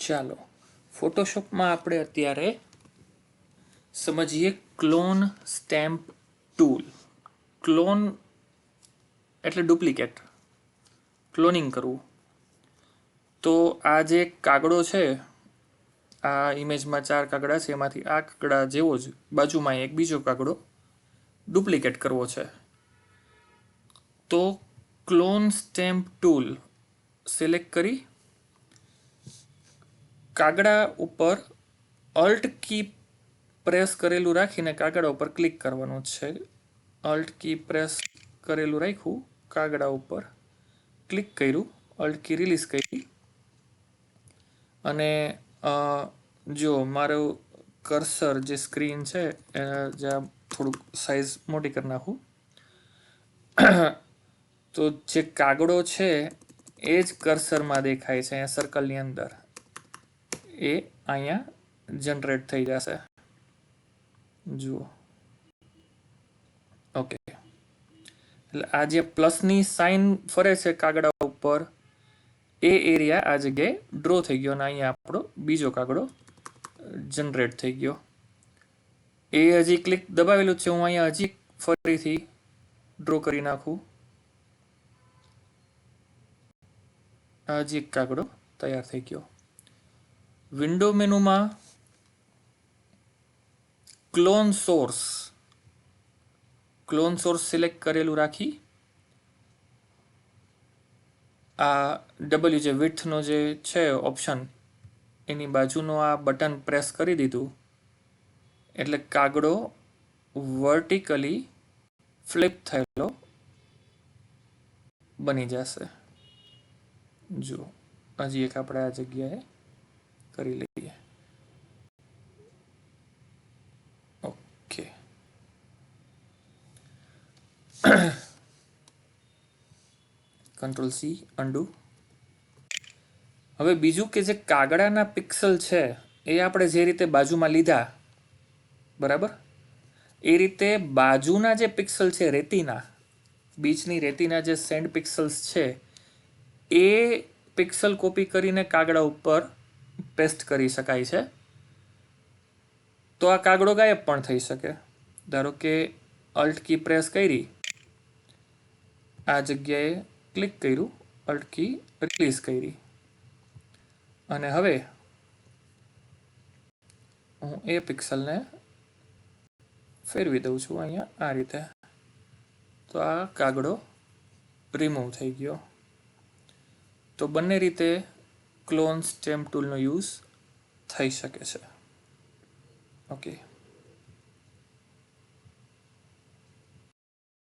ચાલો ફોટોશોપમાં આપણે અત્યારે સમજીએ ક્લોન સ્ટેમ્પ ટૂલ. ક્લોન એટલે ડુપ્લિકેટ, ક્લોનિંગ કરવું. તો આ જે કાગડો છે, આ ઇમેજમાં 4 કાગડા છે, એમાંથી આ કાગડા જેવો જ બાજુમાં એક બીજો કાગડો ડુપ્લિકેટ કરવો છે. તો ક્લોન સ્ટેમ્પ ટૂલ સિલેક્ટ કરી કાગડા ઉપર અલ્ટ કી પ્રેસ કરેલું રાખીને કાગડા ઉપર ક્લિક કરવાનું છે. અલ્ટ કી પ્રેસ કરેલું રાખ્યું, કાગડા ઉપર ક્લિક કર્યું, અલ્ટ કી રિલીઝ કરી અને જો મારું કર્સર જે સ્ક્રીન છે જ્યાં થોડુંક સાઇઝ મોટી કરી નાખું. તો જે કાગડો છે એ જ કર્સરમાં દેખાય છે અહીંયા સર્કલની અંદર, એ અહીંયા જનરેટ થઈ જશે. જુઓ, ઓકે. એટલે આ જે પ્લસની સાઇન ફરે છે કાગડા ઉપર, એ એરિયા આ જગ્યાએ ડ્રો થઈ ગયો અને અહીંયા આપણો બીજો કાગડો જનરેટ થઈ ગયો. એ હજી ક્લિક દબાવેલું છે, હું અહીંયા હજી ફરીથી ડ્રો કરી નાખું. હજી એક કાગડો તૈયાર થઈ ગયો. વિન્ડો મેનુમાં ક્લોન સોર્સ સિલેક્ટ કરેલું રાખી આ ડબલ્યુ જે વિડ્થનો જે છે ઓપ્શન, એની બાજુનો આ બટન પ્રેસ કરી દીધું એટલે કાગડો વર્ટિકલી ફ્લિપ થયેલો બની જશે. જુઓ, હજી એક આપણે આ જગ્યાએ કરી લઈએ. ઓકે. Control C, undo. હવે બીજું કે જે કાગડાના પિક્સલ છે એ આપણે જે રીતે બાજુમાં લીધા, બરાબર, એ રીતે બાજુના જે પિક્સલ છે રેતીના, બીચની રેતીના જે સેન્ડ પિક્સલ્સ છે, એ પિક્સલ કોપી કરીને કાગડા ઉપર પેસ્ટ કરી શકાય છે. તો આ કાગડો ગાયબ પણ થઈ શકે. ધારો કે અલ્ટ કી પ્રેસ કરી, આ જગ્યાએ ક્લિક કર્યું, અલ્ટ કી રિલીઝ કરી અને હવે હું એ પિક્સલને ફેરવી દઉં છું અહીંયા આ રીતે. તો આ કાગડો રિમૂવ થઈ ગયો. તો બંને રીતે ક્લોન સ્ટેમ્પ ટૂલનો યુઝ થઈ શકે છે. ઓકે.